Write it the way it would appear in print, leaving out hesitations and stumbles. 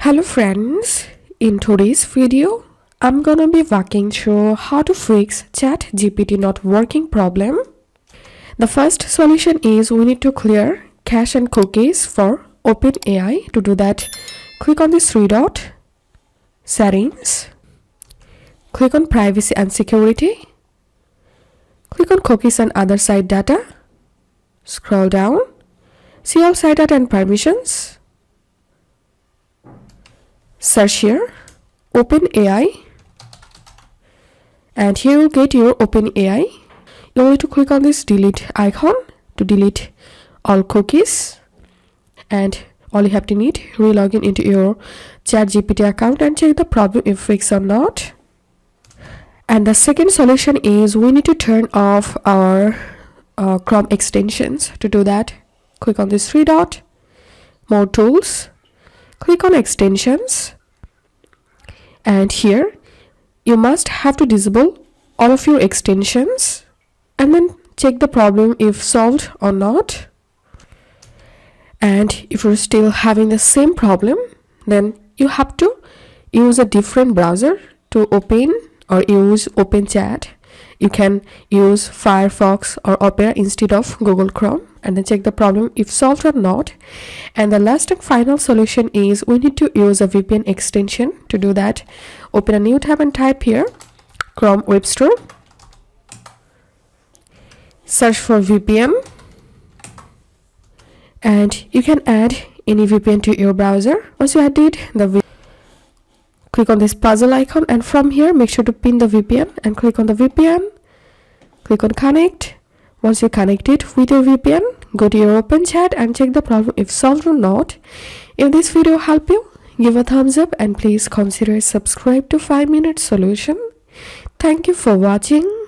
Hello friends, in today's video, I'm gonna be walking through how to fix Chatgpt not working problem. The first solution is we need to clear cache and cookies for OpenAI. To do that, click on this three dot, settings, click on privacy and security, click on cookies and other site data, scroll down, see all site data and permissions. Search here OpenAI, and here you'll get your OpenAI. You'll need to click on this delete icon to delete all cookies, and all you have to need re-login into your Chatgpt account and check the problem if fixed or not. And the second solution is we need to turn off our Chrome extensions. To do that, click on this three dot, more tools, click on extensions, and here you must have to disable all of your extensions and then check the problem if solved or not. And if you're still having the same problem, then you have to use a different browser to open or use OpenChat. You can use Firefox or Opera instead of Google Chrome, and then check the problem if solved or not. And the last and final solution is we need to use a VPN extension. To do that, open a new tab and type here Chrome Web Store, search for VPN, and you can add any VPN to your browser. Once you added the click on this puzzle icon, and from here make sure to pin the VPN and click on the VPN, click on connect. Once you connect it with your VPN, go to your OpenChat and check the problem if solved or not. If this video helped you, give a thumbs up and please consider subscribe to 5-minute solution. Thank you for watching.